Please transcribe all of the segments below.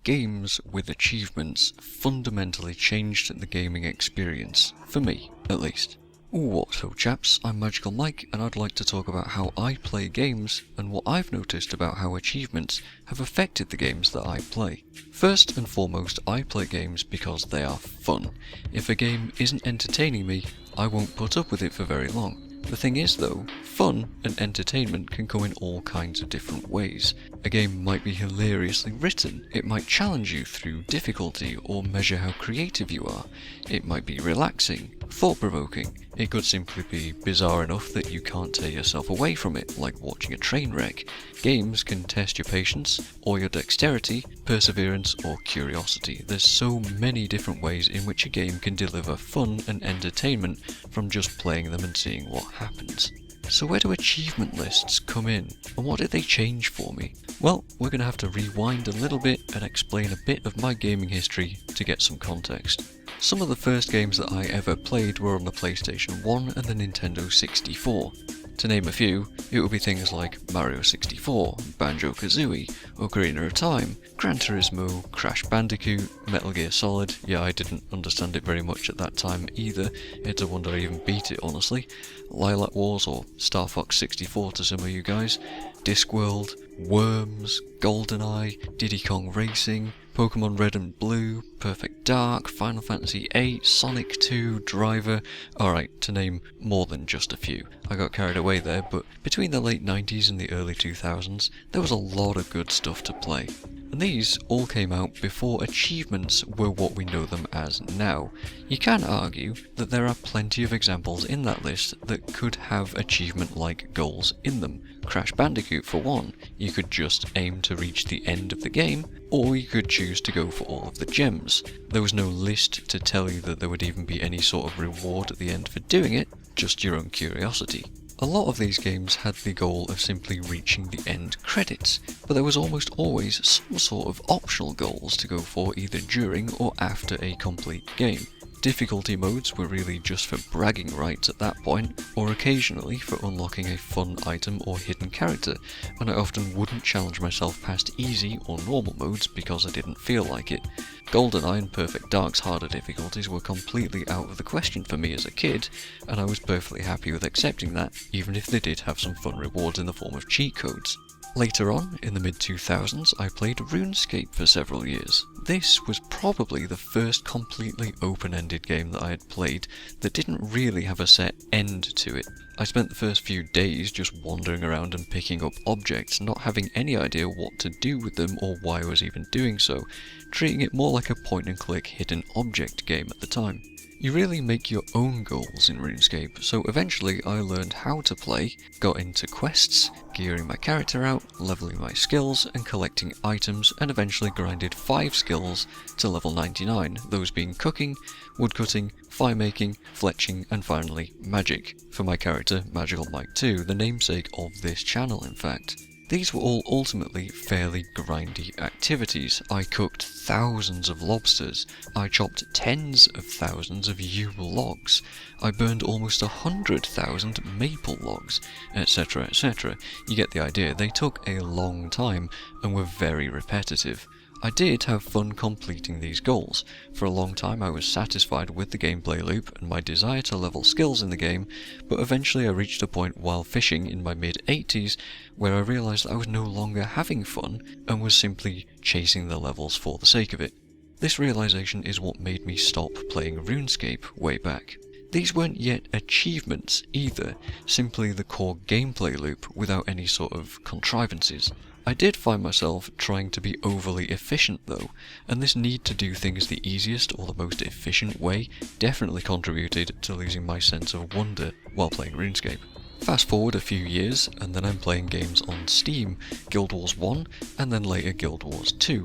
games with achievements fundamentally changed the gaming experience, for me at least. What ho chaps, I'm MagicalMike and I'd like to talk about how I play games and what I've noticed about how achievements have affected the games that I play. First and foremost, I play games because they are fun. If a game isn't entertaining me, I won't put up with it for very long. The thing is though, fun and entertainment can come in all kinds of different ways. A game might be hilariously written, it might challenge you through difficulty or measure how creative you are. It might be relaxing, thought-provoking. It could simply be bizarre enough that you can't tear yourself away from it, like watching a train wreck. Games can test your patience, or your dexterity, perseverance, or curiosity. There's so many different ways in which a game can deliver fun and entertainment from just playing them and seeing what happens. So where do achievement lists come in, and what did they change for me? Well, we're going to have to rewind a little bit and explain a bit of my gaming history to get some context. Some of the first games that I ever played were on the PlayStation 1 and the Nintendo 64. To name a few, it would be things like Mario 64, Banjo-Kazooie, Ocarina of Time, Gran Turismo, Crash Bandicoot, Metal Gear Solid. Yeah, I didn't understand it very much at that time either. It's a wonder I even beat it, honestly. Lilac Wars, or Star Fox 64 to some of you guys, Discworld, Worms, GoldenEye, Diddy Kong Racing, Pokemon Red and Blue, Perfect Dark, Final Fantasy VIII, Sonic 2, Driver. Alright, to name more than just a few. I got carried away there, but between the late 90s and the early 2000s, there was a lot of good stuff to play. And these all came out before achievements were what we know them as now. You can argue that there are plenty of examples in that list that could have achievement-like goals in them. Crash Bandicoot for one, you could just aim to reach the end of the game, or you could choose to go for all of the gems. There was no list to tell you that there would even be any sort of reward at the end for doing it, just your own curiosity. A lot of these games had the goal of simply reaching the end credits, but there was almost always some sort of optional goals to go for either during or after a complete game. Difficulty modes were really just for bragging rights at that point, or occasionally for unlocking a fun item or hidden character, and I often wouldn't challenge myself past easy or normal modes because I didn't feel like it. GoldenEye and Perfect Dark's harder difficulties were completely out of the question for me as a kid, and I was perfectly happy with accepting that, even if they did have some fun rewards in the form of cheat codes. Later on, in the mid-2000s, I played Runescape for several years. This was probably the first completely open-ended game that I had played that didn't really have a set end to it. I spent the first few days just wandering around and picking up objects, not having any idea what to do with them or why I was even doing so, treating it more like a point-and-click hidden object game at the time. You really make your own goals in RuneScape, so eventually I learned how to play, got into quests, gearing my character out, leveling my skills, and collecting items, and eventually grinded 5 skills to level 99, those being cooking, woodcutting, firemaking, fletching, and finally magic, for my character MagicalMike 2, the namesake of this channel in fact. These were all ultimately fairly grindy activities. I cooked thousands of lobsters, I chopped tens of thousands of yew logs, I burned almost 100,000 maple logs, etc, etc. You get the idea, they took a long time and were very repetitive. I did have fun completing these goals. For a long time I was satisfied with the gameplay loop and my desire to level skills in the game, but eventually I reached a point while fishing in my mid-80s where I realised I was no longer having fun and was simply chasing the levels for the sake of it. This realisation is what made me stop playing RuneScape way back. These weren't yet achievements either, simply the core gameplay loop without any sort of contrivances. I did find myself trying to be overly efficient though, and this need to do things the easiest or the most efficient way definitely contributed to losing my sense of wonder while playing RuneScape. Fast forward a few years, and then I'm playing games on Steam, Guild Wars 1, and then later Guild Wars 2.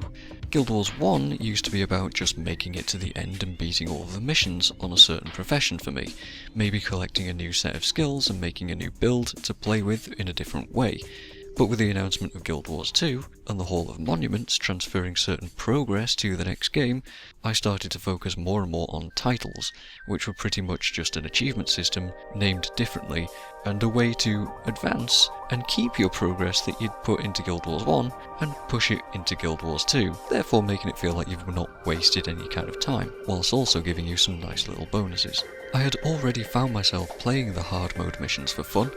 Guild Wars 1 used to be about just making it to the end and beating all of the missions on a certain profession for me, maybe collecting a new set of skills and making a new build to play with in a different way. But with the announcement of Guild Wars 2, and the Hall of Monuments transferring certain progress to the next game, I started to focus more and more on titles, which were pretty much just an achievement system, named differently, and a way to advance and keep your progress that you'd put into Guild Wars 1 and push it into Guild Wars 2, therefore making it feel like you've not wasted any kind of time, whilst also giving you some nice little bonuses. I had already found myself playing the hard mode missions for fun.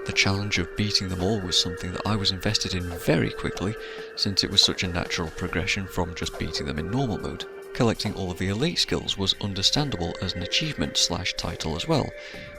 The challenge of beating them all was something that I was invested in very quickly, since it was such a natural progression from just beating them in normal mode. Collecting all of the elite skills was understandable as an achievement / title as well,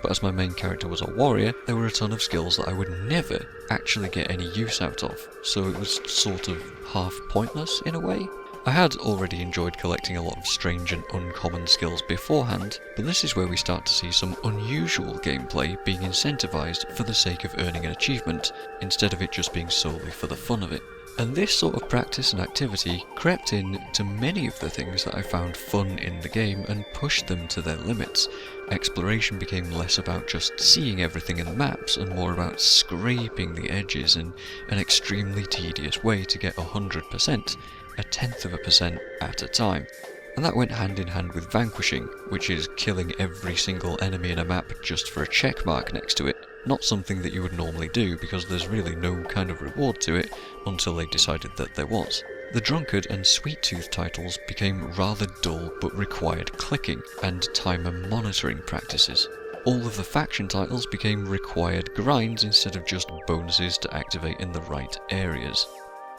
but as my main character was a warrior, there were a ton of skills that I would never actually get any use out of, so it was sort of half pointless in a way. I had already enjoyed collecting a lot of strange and uncommon skills beforehand, but this is where we start to see some unusual gameplay being incentivized for the sake of earning an achievement, instead of it just being solely for the fun of it. And this sort of practice and activity crept in to many of the things that I found fun in the game and pushed them to their limits. Exploration became less about just seeing everything in the maps and more about scraping the edges in an extremely tedious way to get 100%, a tenth of a percent at a time. And that went hand in hand with vanquishing, which is killing every single enemy in a map just for a check mark next to it. Not something that you would normally do because there's really no kind of reward to it until they decided that there was. The Drunkard and Sweet Tooth titles became rather dull but required clicking and timer monitoring practices. All of the faction titles became required grinds instead of just bonuses to activate in the right areas.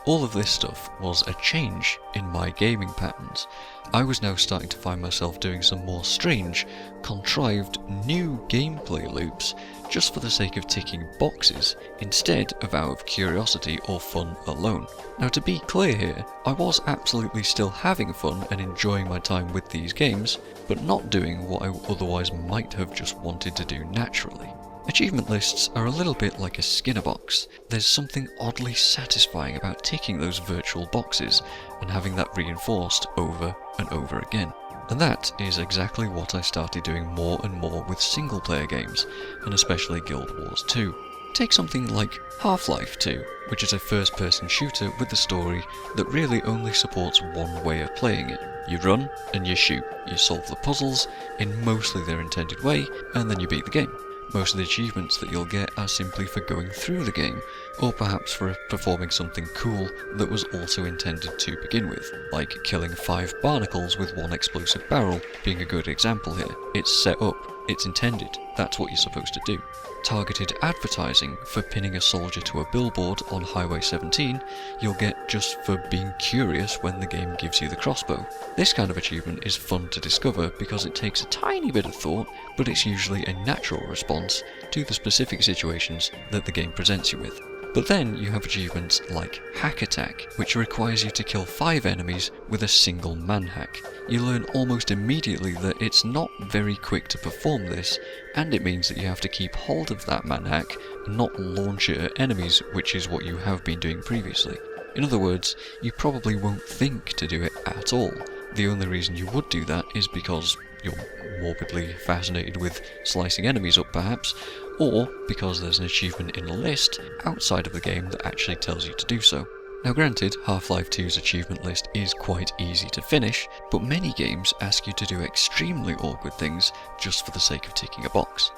All of this stuff was a change in my gaming patterns. I was now starting to find myself doing some more strange, contrived, new gameplay loops just for the sake of ticking boxes, instead of out of curiosity or fun alone. Now to be clear here, I was absolutely still having fun and enjoying my time with these games, but not doing what I otherwise might have just wanted to do naturally. Achievement lists are a little bit like a Skinner box. There's something oddly satisfying about ticking those virtual boxes and having that reinforced over and over again. And that is exactly what I started doing more and more with single player games, and especially Guild Wars 2. Take something like Half-Life 2, which is a first-person shooter with a story that really only supports one way of playing it. You run and you shoot, you solve the puzzles in mostly their intended way, and then you beat the game. Most of the achievements that you'll get are simply for going through the game, or perhaps for performing something cool that was also intended to begin with, like killing 5 barnacles with 1 explosive barrel being a good example here. It's set up, it's intended, that's what you're supposed to do. Targeted advertising for pinning a soldier to a billboard on Highway 17 you'll get just for being curious when the game gives you the crossbow. This kind of achievement is fun to discover because it takes a tiny bit of thought, but it's usually a natural response to the specific situations that the game presents you with. But then you have achievements like Hack Attack, which requires you to kill 5 enemies with a single manhack. You learn almost immediately that it's not very quick to perform this, and it means that you have to keep hold of that manhack and not launch it at enemies, which is what you have been doing previously. In other words, you probably won't think to do it at all. The only reason you would do that is because you're morbidly fascinated with slicing enemies up perhaps, or because there's an achievement in a list outside of the game that actually tells you to do so. Now granted, Half-Life 2's achievement list is quite easy to finish, but many games ask you to do extremely awkward things just for the sake of ticking a box.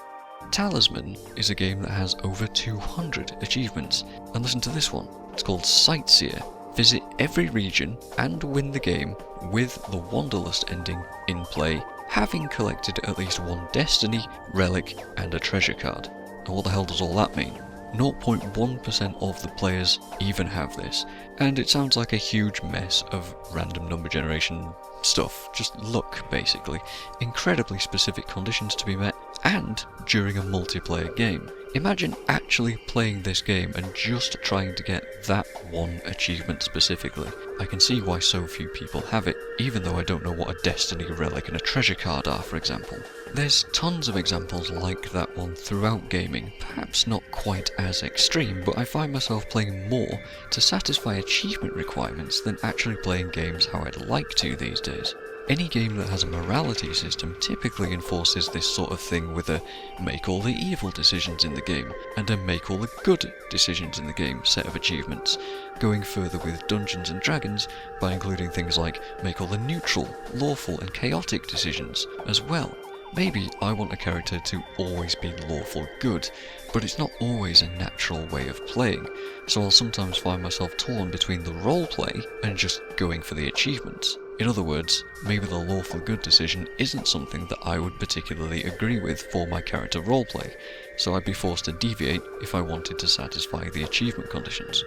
Talisman is a game that has over 200 achievements, and listen to this one, it's called Sightseer. Visit every region and win the game with the Wanderlust ending in play, having collected at least 1 Destiny, Relic and a treasure card. And what the hell does all that mean? 0.1% of the players even have this, and it sounds like a huge mess of random number generation stuff, just luck basically, incredibly specific conditions to be met, and during a multiplayer game. Imagine actually playing this game and just trying to get that one achievement specifically. I can see why so few people have it, even though I don't know what a Destiny, Relic and a treasure card are, for example. There's tons of examples like that one throughout gaming, perhaps not quite as extreme, but I find myself playing more to satisfy achievement requirements than actually playing games how I'd like to these days. Any game that has a morality system typically enforces this sort of thing with a make all the evil decisions in the game and a make all the good decisions in the game set of achievements, going further with Dungeons and Dragons by including things like make all the neutral, lawful and chaotic decisions as well. Maybe I want a character to always be lawful good, but it's not always a natural way of playing, so I'll sometimes find myself torn between the roleplay and just going for the achievements. In other words, maybe the lawful good decision isn't something that I would particularly agree with for my character roleplay, so I'd be forced to deviate if I wanted to satisfy the achievement conditions.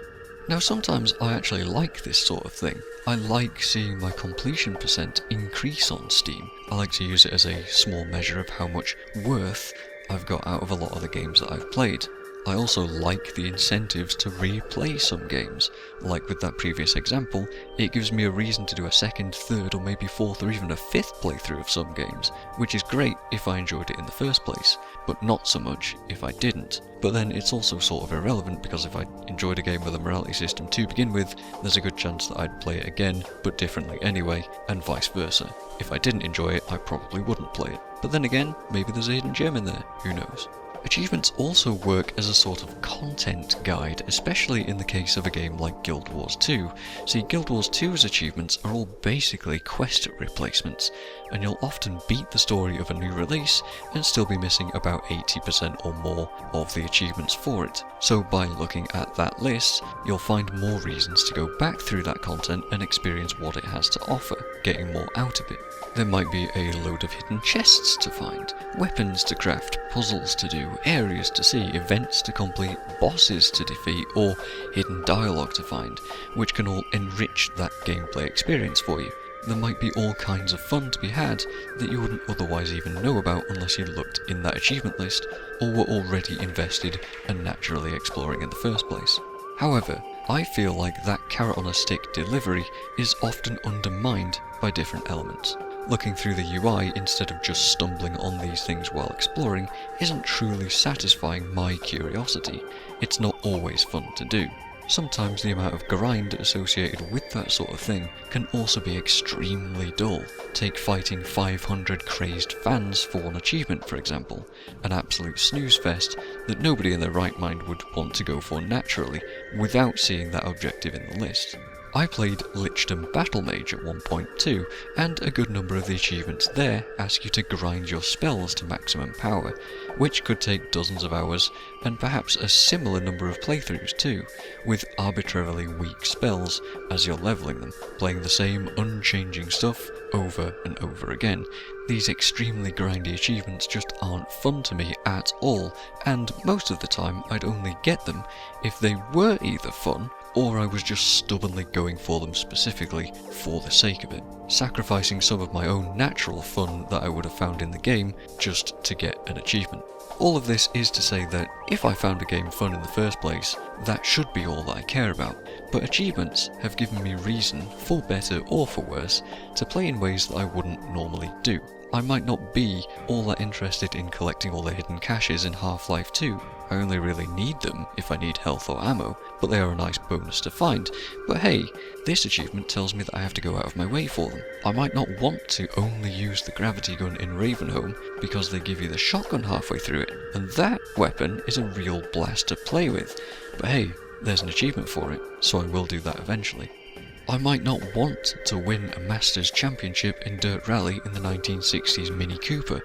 Now sometimes I actually like this sort of thing. I like seeing my completion percent increase on Steam. I like to use it as a small measure of how much worth I've got out of a lot of the games that I've played. I also like the incentives to replay some games. Like with that previous example, it gives me a reason to do a second, third, or maybe fourth, or even a fifth playthrough of some games, which is great if I enjoyed it in the first place, but not so much if I didn't. But then it's also sort of irrelevant, because if I enjoyed a game with a morality system to begin with, there's a good chance that I'd play it again, but differently anyway, and vice versa. If I didn't enjoy it, I probably wouldn't play it. But then again, maybe there's a hidden gem in there, who knows. Achievements also work as a sort of content guide, especially in the case of a game like Guild Wars 2. See, Guild Wars 2's achievements are all basically quest replacements, and you'll often beat the story of a new release and still be missing about 80% or more of the achievements for it. So by looking at that list, you'll find more reasons to go back through that content and experience what it has to offer, getting more out of it. There might be a load of hidden chests to find, weapons to craft, puzzles to do, areas to see, events to complete, bosses to defeat, or hidden dialogue to find, which can all enrich that gameplay experience for you. There might be all kinds of fun to be had that you wouldn't otherwise even know about unless you looked in that achievement list, or were already invested and naturally exploring in the first place. However, I feel like that carrot on a stick delivery is often undermined by different elements. Looking through the UI instead of just stumbling on these things while exploring isn't truly satisfying my curiosity. It's not always fun to do. Sometimes the amount of grind associated with that sort of thing can also be extremely dull. Take fighting 500 crazed fans for one achievement, for example, an absolute snooze fest that nobody in their right mind would want to go for naturally without seeing that objective in the list. I played Lichdom Battle Mage at one point too, and a good number of the achievements there ask you to grind your spells to maximum power, which could take dozens of hours, and perhaps a similar number of playthroughs too, with arbitrarily weak spells as you're leveling them, playing the same unchanging stuff over and over again. These extremely grindy achievements just aren't fun to me at all, and most of the time I'd only get them if they were either fun, or I was just stubbornly going for them specifically for the sake of it, sacrificing some of my own natural fun that I would have found in the game just to get an achievement. All of this is to say that if I found a game fun in the first place, that should be all that I care about, but achievements have given me reason, for better or for worse, to play in ways that I wouldn't normally do. I might not be all that interested in collecting all the hidden caches in Half-Life 2. I only really need them if I need health or ammo, but they are a nice bonus to find. But hey, this achievement tells me that I have to go out of my way for them. I might not want to only use the gravity gun in Ravenholm because they give you the shotgun halfway through it, and that weapon is a real blast to play with. But hey, there's an achievement for it, so I will do that eventually. I might not want to win a Masters Championship in Dirt Rally in the 1960s Mini Cooper,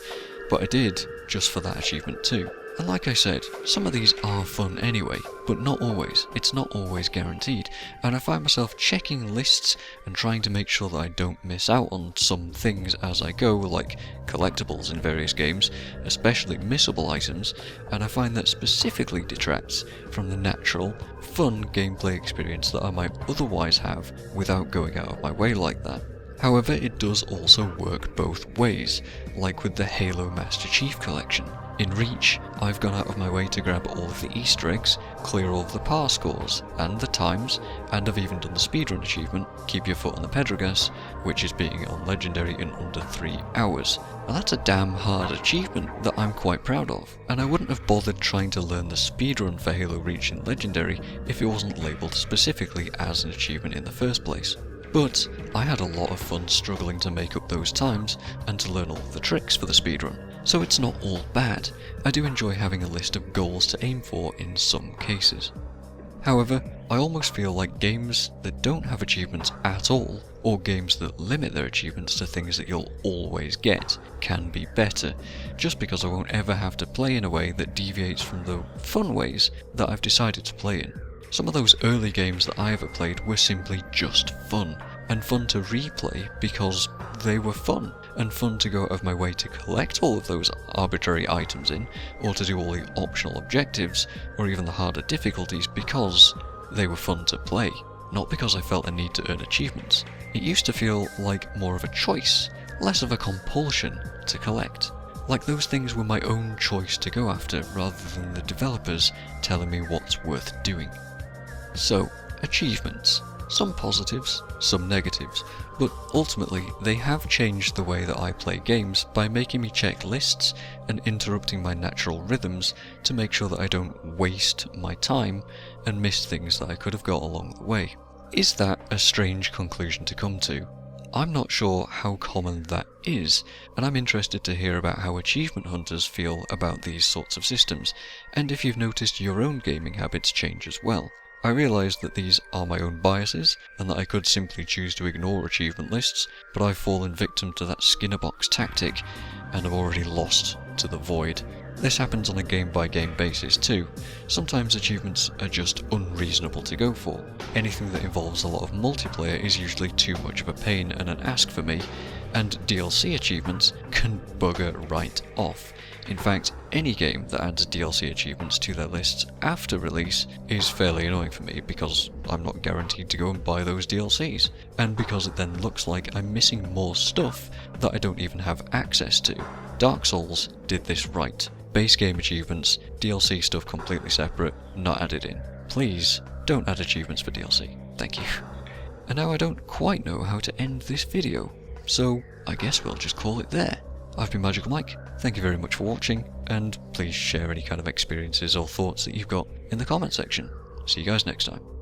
but I did just for that achievement too. And like I said, some of these are fun anyway, but not always. It's not always guaranteed, and I find myself checking lists and trying to make sure that I don't miss out on some things as I go, like collectibles in various games, especially missable items, and I find that specifically detracts from the natural, fun gameplay experience that I might otherwise have without going out of my way like that. However, it does also work both ways, like with the Halo Master Chief Collection. In Reach, I've gone out of my way to grab all of the Easter eggs, clear all of the par scores, and the times, and I've even done the speedrun achievement, Keep Your Foot on the Pedal Gas, which is beating on Legendary in under 3 hours. Now that's a damn hard achievement that I'm quite proud of, and I wouldn't have bothered trying to learn the speedrun for Halo Reach in Legendary if it wasn't labelled specifically as an achievement in the first place. But I had a lot of fun struggling to make up those times and to learn all of the tricks for the speedrun, so it's not all bad. I do enjoy having a list of goals to aim for in some cases. However, I almost feel like games that don't have achievements at all, or games that limit their achievements to things that you'll always get, can be better, just because I won't ever have to play in a way that deviates from the fun ways that I've decided to play in. Some of those early games that I ever played were simply just fun, and fun to replay because they were fun, and fun to go out of my way to collect all of those arbitrary items in, or to do all the optional objectives, or even the harder difficulties because they were fun to play, not because I felt a need to earn achievements. It used to feel like more of a choice, less of a compulsion to collect. Like those things were my own choice to go after rather than the developers telling me what's worth doing. So, achievements. Some positives, some negatives, but ultimately they have changed the way that I play games by making me check lists and interrupting my natural rhythms to make sure that I don't waste my time and miss things that I could have got along the way. Is that a strange conclusion to come to? I'm not sure how common that is, and I'm interested to hear about how achievement hunters feel about these sorts of systems, and if you've noticed your own gaming habits change as well. I realise that these are my own biases, and that I could simply choose to ignore achievement lists, but I've fallen victim to that Skinnerbox tactic, and have already lost to the void. This happens on a game-by-game basis too. Sometimes achievements are just unreasonable to go for. Anything that involves a lot of multiplayer is usually too much of a pain and an ask for me, and DLC achievements can bugger right off. In fact, any game that adds DLC achievements to their lists after release is fairly annoying for me because I'm not guaranteed to go and buy those DLCs, and because it then looks like I'm missing more stuff that I don't even have access to. Dark Souls did this right. Base game achievements, DLC stuff completely separate, not added in. Please, don't add achievements for DLC. Thank you. And now I don't quite know how to end this video, so I guess we'll just call it there. I've been MagicalMike, thank you very much for watching, and please share any kind of experiences or thoughts that you've got in the comment section. See you guys next time.